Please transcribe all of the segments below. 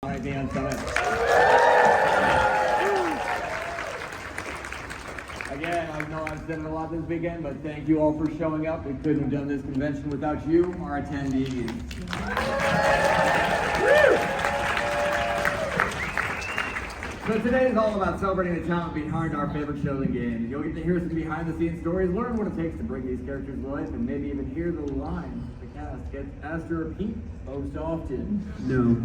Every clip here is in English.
Dan Summit. Again, I know I've said it a lot this weekend, but thank you all for showing up. We couldn't have done this convention without you, our attendees. So today is all about celebrating the talent behind our favorite shows and games. You'll get to hear some behind-the-scenes stories, learn what it takes to bring these characters to life, and maybe even hear the lines the cast gets asked to repeat most often. No.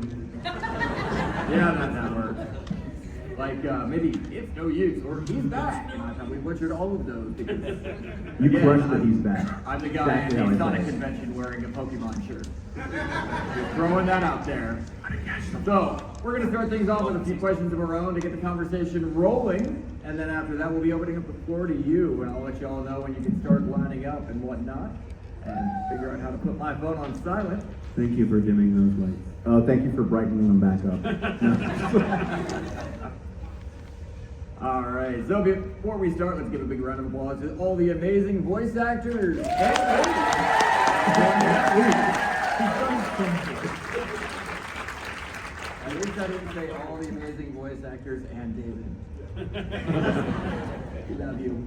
Yeah, that works. Like, maybe it's no use, or he's back. And I thought we butchered all of those because... You crushed that he's back. I'm the guy at the Sonic convention wearing a Pokemon shirt. Just throwing that out there. So, we're going to start things off with a few questions of our own to get the conversation rolling. And then after that, we'll be opening up the floor to you. And I'll let you all know when you can start lining up and whatnot. And figure out how to put my phone on silent. Thank you for dimming those lights. Oh, thank you for brightening them back up. All right, so before we start, let's give a big round of applause to all the amazing voice actors. At least I didn't say all the amazing voice actors and David. We love you.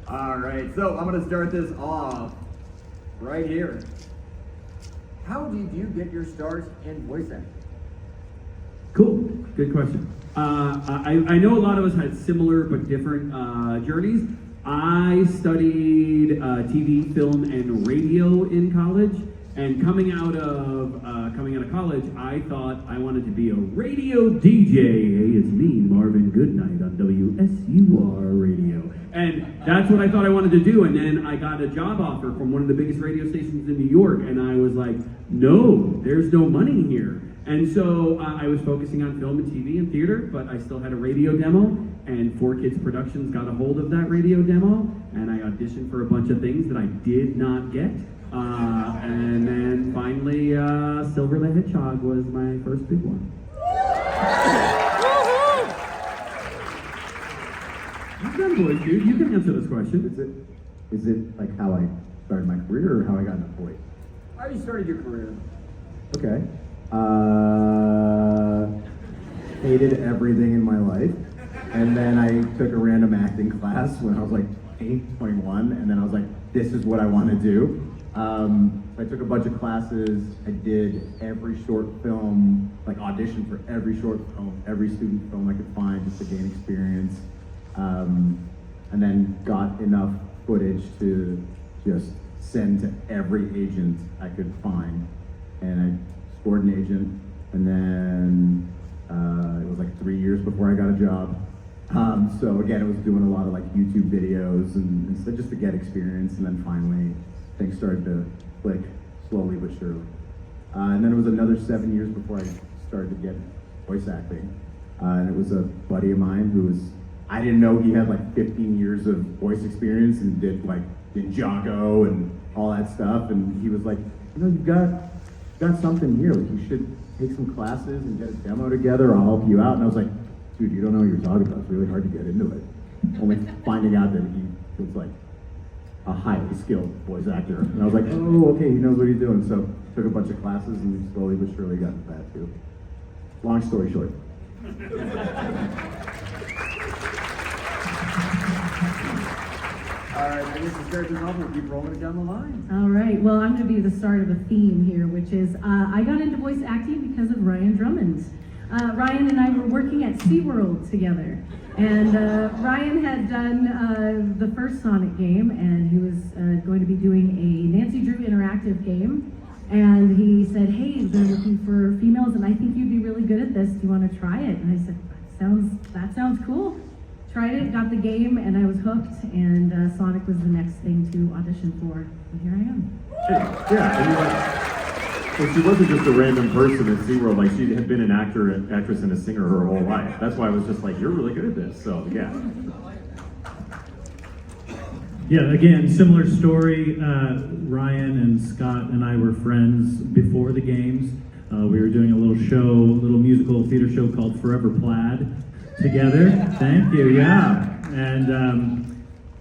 All right, so I'm going to start this off right here. How did you get your start in voice acting? Cool. Good question. I know a lot of us had similar but different journeys. I studied TV, film, and radio in college, and coming out of college, I thought I wanted to be a radio DJ. Hey, it's me, Marvin Goodnight on WSUR Radio, and that's what I thought I wanted to do. And then I got a job offer from one of the biggest radio stations in New York, and I was like, no, there's no money here. And so I was focusing on film and TV and theater, but I still had a radio demo, and 4Kids Productions got a hold of that radio demo, and I auditioned for a bunch of things that I did not get. And then finally, Silver the Hedgehog was my first big one. You've done voice, dude. You can answer this question. Is it like how I started my career or how I got into voice? How you started your career? Okay. Hated everything in my life. And then I took a random acting class when I was like 21, and then I was like, this is what I want to do. I took a bunch of classes. I did every short film, like auditioned for every short film, every student film I could find just to gain experience. And then got enough footage to just send to every agent I could find. And I scored an agent, and then it was like 3 years before I got a job. So again, it was doing a lot of like YouTube videos and so just to get experience, and then finally things started to click slowly but surely. And then it was another 7 years before I started to get voice acting. And it was a buddy of mine who was, I didn't know he had like 15 years of voice experience and did like Ninjago and all that stuff. And he was like, you know, you've got something here, like you should take some classes and get a demo together, I'll help you out. And I was like, dude, you don't know what you're talking about, it's really hard to get into it. Only finding out that he was like a highly skilled voice actor. And I was like, oh, okay, he knows what he's doing. So took a bunch of classes and slowly but surely got into that too. Long story short. All right, I guess to start this off, we'll keep rolling it down the line. All right, well, I'm going to be the start of a theme here, which is I got into voice acting because of Ryan Drummond. Ryan and I were working at SeaWorld together, and Ryan had done the first Sonic game, and he was going to be doing a Nancy Drew interactive game, and he said, hey, they're looking for females, and I think you'd be really good at this. Do you want to try it? And I said, that sounds cool. Tried it, got the game, and I was hooked, and Sonic was the next thing to audition for, and here I am. Yeah, and so she wasn't just a random person at SeaWorld, like she had been an actress and a singer her whole life. That's why I was just like, you're really good at this, so yeah. Yeah, again, similar story. Ryan and Scott and I were friends before the games. We were doing a little musical theater show called Forever Plaid together. Thank you, yeah. And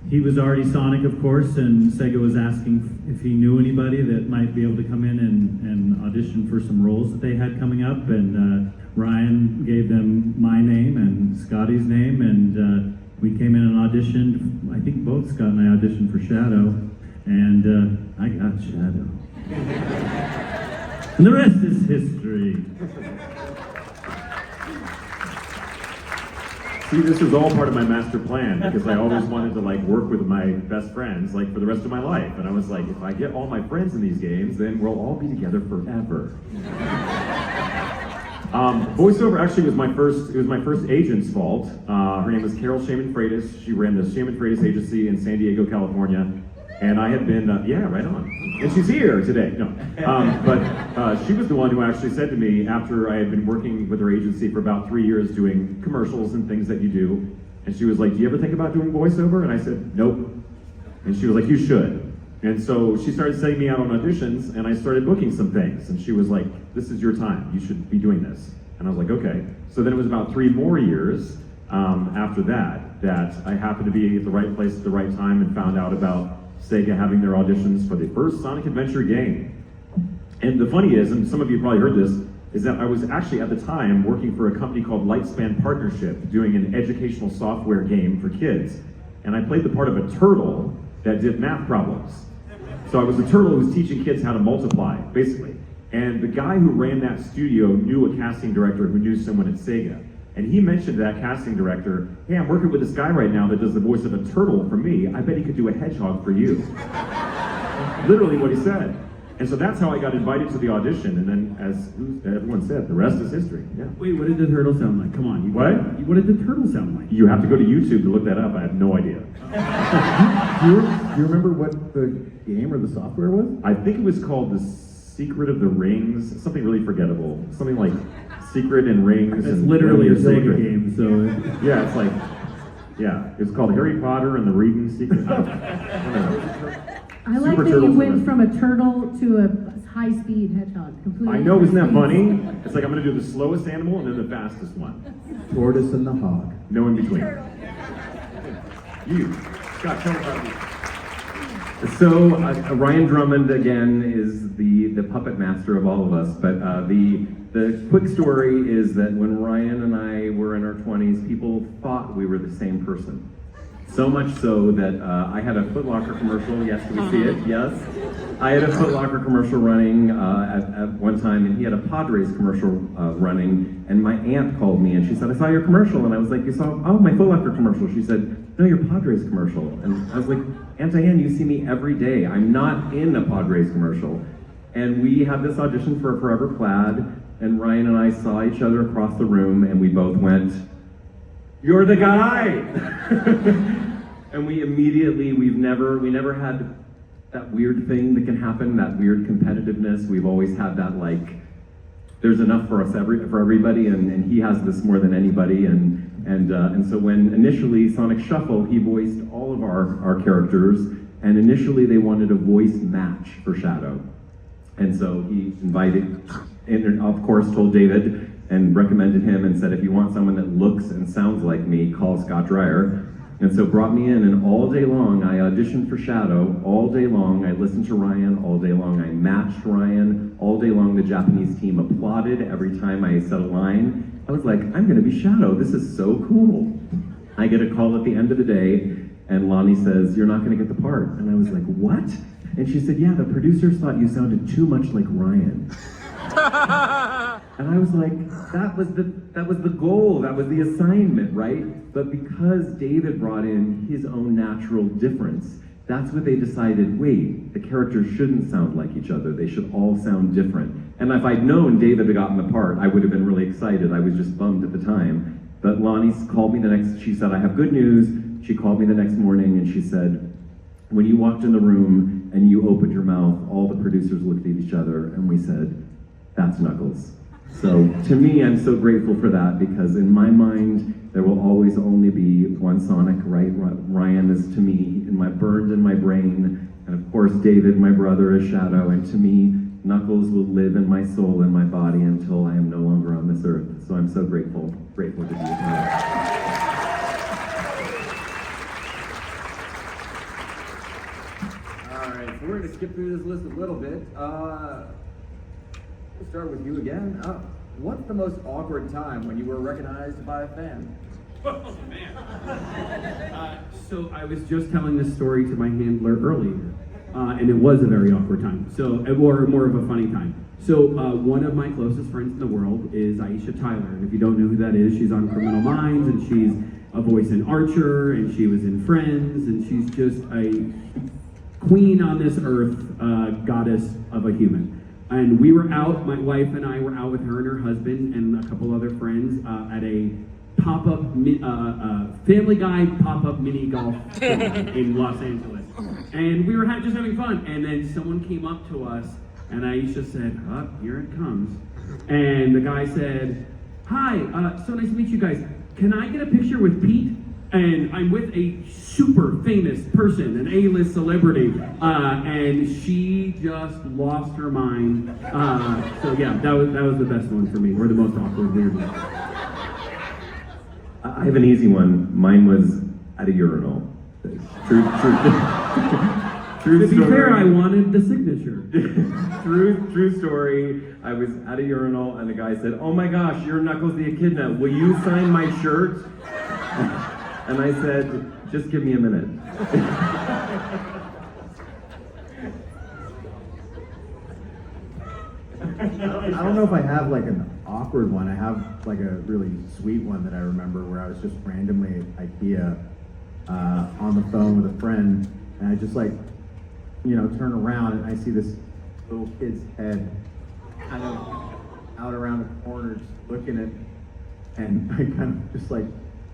he was already Sonic, of course, and Sega was asking if he knew anybody that might be able to come in and audition for some roles that they had coming up. And Ryan gave them my name and Scotty's name, and we came in and auditioned. I think both Scott and I auditioned for Shadow, and I got Shadow. And the rest is history. See, this was all part of my master plan because I always wanted to like work with my best friends like for the rest of my life. And I was like, if I get all my friends in these games, then we'll all be together forever. Voiceover actually was my first agent's fault. Her name was Carol Shaman Freitas. She ran the Shaman Freitas agency in San Diego, California. And I had been, yeah, right on. And she's here today. No, but she was the one who actually said to me after I had been working with her agency for about 3 years doing commercials and things that you do. And she was like, do you ever think about doing voiceover? And I said, nope. And she was like, you should. And so she started sending me out on auditions and I started booking some things. And she was like, this is your time. You should be doing this. And I was like, okay. So then it was about 3 more years after that I happened to be at the right place at the right time and found out about Sega having their auditions for the first Sonic Adventure game. And the funny is, and some of you probably heard this, is that I was actually at the time working for a company called Lightspan Partnership doing an educational software game for kids. And I played the part of a turtle that did math problems. So I was a turtle who was teaching kids how to multiply, basically. And the guy who ran that studio knew a casting director who knew someone at Sega. And he mentioned to that casting director, hey, I'm working with this guy right now that does the voice of a turtle for me. I bet he could do a hedgehog for you. Literally what he said. And so that's how I got invited to the audition. And then, as everyone said, the rest is history. Yeah. Wait, what did the turtle sound like? Come on. What? What did the turtle sound like? You have to go to YouTube to look that up. I have no idea. Do you remember what the game or the software was? I think it was called The Secret of the Rings. Something really forgettable. Something like Secret and Rings. It's and literally a Rings Sega Secret. game, so... Yeah, it's like, yeah, it's called Harry Potter and the Reading Secret. I don't know. I like Super that you Turtles went were- from a turtle to a high-speed hedgehog. Completely I know, isn't that different funny? It's like I'm gonna do the slowest animal and then the fastest one. Tortoise and the hog. No in between. You, Scott, tell me about you. So Ryan Drummond again is the puppet master of all of us. But the quick story is that when Ryan and I were in our 20s, people thought we were the same person. So much so that I had a Foot Locker commercial. Yes, can we see it? Yes. I had a Foot Locker commercial running at one time, and he had a Padres commercial running. And my aunt called me and she said, "I saw your commercial." And I was like, "You saw? Oh, my Foot Locker commercial." She said, "No, your Padres commercial." And I was like, "Aunt Diane, you see me every day. I'm not in a Padres commercial." And we had this audition for Forever Plaid, and Ryan and I saw each other across the room, and we both went, "You're the guy!" And we never had that weird thing that can happen, that weird competitiveness. We've always had that, like, there's enough for us, for everybody, and he has this more than anybody. And so when initially Sonic Shuffle, he voiced all of our characters, and initially they wanted a voice match for Shadow. And so he invited, and of course told David, and recommended him and said, if you want someone that looks and sounds like me, call Scott Drier. And so brought me in, and all day long I auditioned for Shadow. All day long I listened to Ryan. All day long I matched Ryan. All day long the Japanese team applauded every time I said a line. I was like, I'm gonna be Shadow. This is so cool. I get a call at the end of the day, and Lonnie says, "You're not gonna get the part." And I was like, what? And she said, "Yeah, the producers thought you sounded too much like Ryan." And I was like, that was the goal, that was the assignment, right? But because David brought in his own natural difference, that's what they decided, wait, the characters shouldn't sound like each other, they should all sound different. And if I'd known David had gotten the part, I would have been really excited. I was just bummed at the time. But Lonnie called me she said, "I have good news." She called me the next morning and she said, "When you walked in the room and you opened your mouth, all the producers looked at each other and we said, that's Knuckles." So to me, I'm so grateful for that, because in my mind, there will always only be one Sonic, right? Ryan is to me, burned in my brain, and of course David, my brother, is Shadow, and to me, Knuckles will live in my soul and my body until I am no longer on this earth. So I'm so grateful to be with you. Alright, so we're going to skip through this list a little bit. We'll start with you again. Oh, what's the most awkward time when you were recognized by a fan? Oh, man. So I was just telling this story to my handler earlier, and it was a very awkward time. So, or more of a funny time. So one of my closest friends in the world is Aisha Tyler, and if you don't know who that is, she's on Criminal Minds, and she's a voice in Archer, and she was in Friends, and she's just a queen on this earth, goddess of a human. And we were out, my wife and I were out with her and her husband and a couple other friends at a pop-up, Family Guy pop-up mini golf tournament in Los Angeles. And we were just having fun. And then someone came up to us, and Aisha said, "Oh, here it comes." And the guy said, "Hi, so nice to meet you guys. Can I get a picture with Pete?" And I'm with a super famous person, an A-list celebrity, and she just lost her mind. So yeah, that was the best one for me, or the most awkward, weird one. I have an easy one. Mine was at a urinal. True To be story. fair, I wanted the signature. True story. I was at a urinal and the guy said, "Oh my gosh, you're Knuckles the Echidna. Will you sign my shirt?" And I said, "Just give me a minute." I don't know if I have like an awkward one. I have like a really sweet one that I remember where I was just randomly at IKEA on the phone with a friend, and I just like, turn around and I see this little kid's head kind of out around the corner just looking at, and I kind of just like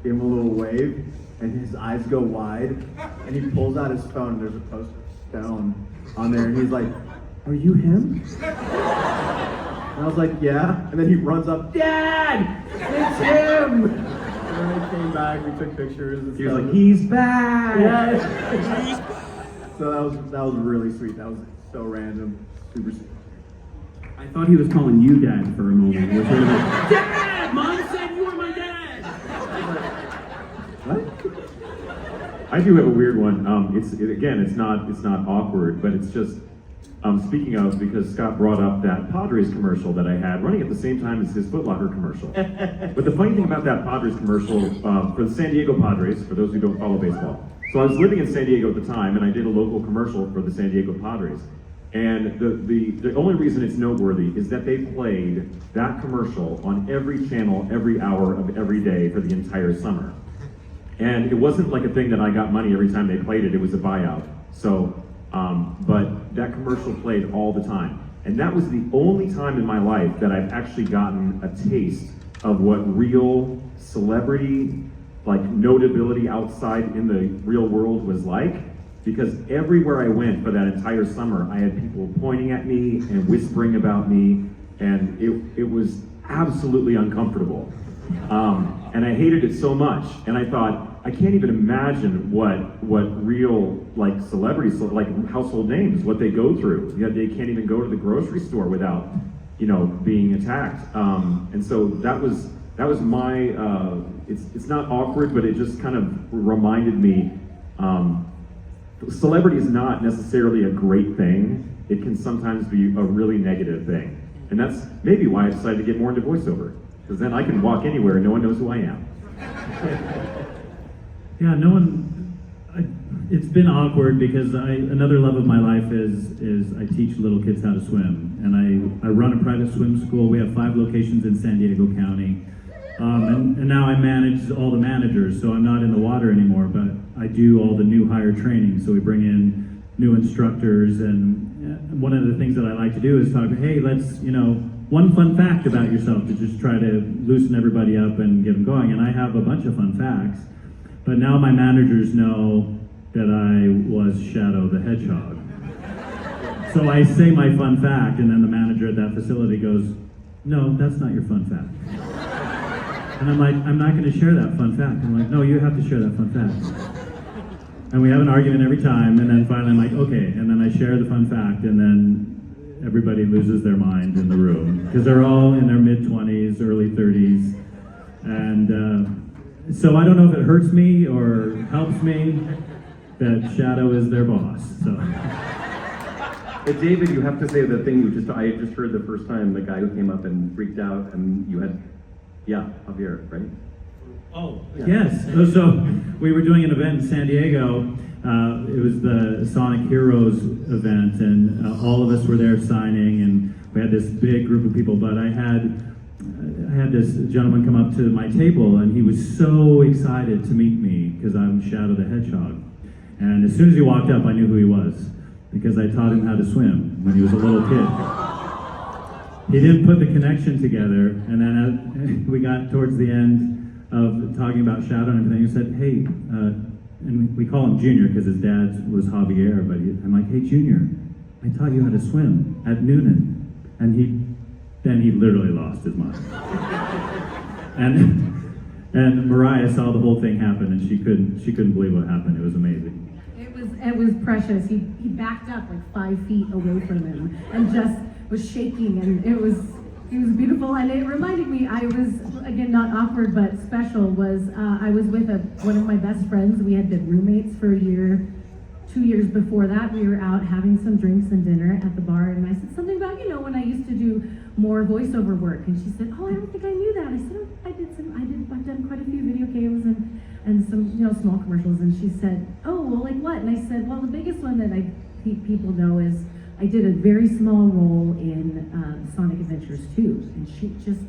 give him a little wave, and his eyes go wide, and he pulls out his phone, and there's a poster of Stone on there, and he's like, "Are you him?" And I was like, "Yeah." And then he runs up, "Dad, it's him!" And then I came back, we took pictures and He was stuff. like, "He's back!" Yeah. So that was really sweet. That was so random, super sweet. I thought he was calling you dad for a moment. It was sort of like, "Dad! Mom said you were my dad!" What? I do have a weird one. It's not awkward, but it's just, speaking of, because Scott brought up that Padres commercial that I had running at the same time as his Foot Locker commercial. But the funny thing about that Padres commercial, for the San Diego Padres, for those who don't follow baseball. So I was living in San Diego at the time, and I did a local commercial for the San Diego Padres. And the only reason it's noteworthy is that they played that commercial on every channel, every hour of every day for the entire summer. And it wasn't like a thing that I got money every time they played it, it was a buyout. So, but that commercial played all the time. And that was the only time in my life that I've actually gotten a taste of what real celebrity, like notability outside in the real world was like. Because everywhere I went for that entire summer, I had people pointing at me and whispering about me, and it was absolutely uncomfortable. And I hated it so much, and I thought, I can't even imagine what real like celebrities, like household names, what they go through. Yet they can't even go to the grocery store without, being attacked. And so that was my. It's not awkward, but it just kind of reminded me. Celebrity is not necessarily a great thing. It can sometimes be a really negative thing, and that's maybe why I decided to get more into voiceover. Because then I can walk anywhere and no one knows who I am. Yeah, it's been awkward because another love of my life is I teach little kids how to swim. And I run a private swim school. We have 5 locations in San Diego County. And now I manage all the managers, so I'm not in the water anymore, but I do all the new hire training. So we bring in new instructors, and one of the things that I like to do is talk, hey, let's, one fun fact about yourself to just try to loosen everybody up and get them going. And I have a bunch of fun facts, but now my managers know that I was Shadow the Hedgehog. So I say my fun fact, and then the manager at that facility goes, no, that's not your fun fact. And I'm like, I'm not going to share that fun fact. I'm like, no, you have to share that fun fact. And we have an argument every time, and then finally I'm like, okay, and then I share the fun fact, and then everybody loses their mind in the room because they're all in their mid-20s, early 30s, and so I don't know if it hurts me or helps me that Shadow is their boss. So David, you have to say the thing I just heard the first time, the guy who came up and freaked out, and you had, yeah, Javier, right? Oh, yes. So we were doing an event in San Diego. It was the Sonic Heroes event, and all of us were there signing, and we had this big group of people. But I had this gentleman come up to my table, and he was so excited to meet me because I'm Shadow the Hedgehog. And as soon as he walked up, I knew who he was because I taught him how to swim when he was a little kid. He didn't put the connection together, and then we got towards the end of talking about Shadow and everything. He said, "Hey," and we call him Junior because his dad was Javier, but I'm like, "Hey, Junior, I taught you how to swim at Noonan," and then he literally lost his mind. And Moriah saw the whole thing happen, and she couldn't believe what happened. It was amazing. It was precious. He backed up like 5 feet away from him and just was shaking, and it was beautiful. And it reminded me, I was, again, not awkward but special, was I was with one of my best friends. We had been roommates for a year. 2 years before that, we were out having some drinks and dinner at the bar, and I said something about, when I used to do more voiceover work, and she said, "Oh, I don't think I knew that." I said, "Oh, I've done quite a few video games and some, small commercials." And she said, "Oh, well, like what?" And I said, "Well, the biggest one that people know is I did a very small role in Sonic Adventures 2, and she just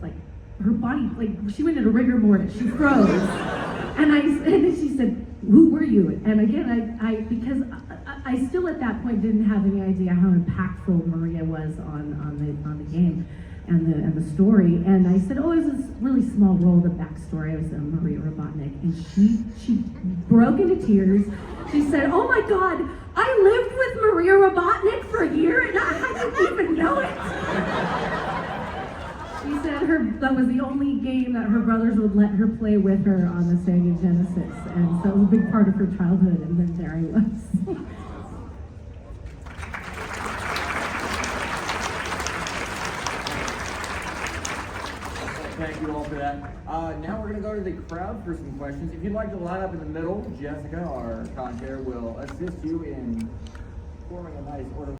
her body, she went into rigor mortis. She froze. And then she said, "Who were you?" And again, because I still at that point didn't have any idea how impactful Maria was on the game and the story. And I said, "Oh, it was this really small role, the backstory. I was Maria Robotnik." And she broke into tears. She said, "Oh my God, I lived with Maria Robotnik for a year and I didn't even know it." She said that was the only game that her brothers would let her play with her on the Sega Genesis, and so it was a big part of her childhood, and then there I was. Thank you all for that. Now we're going to go to the crowd for some questions. If you'd like to line up in the middle, Jessica, our con chair, will assist you in forming a nice order.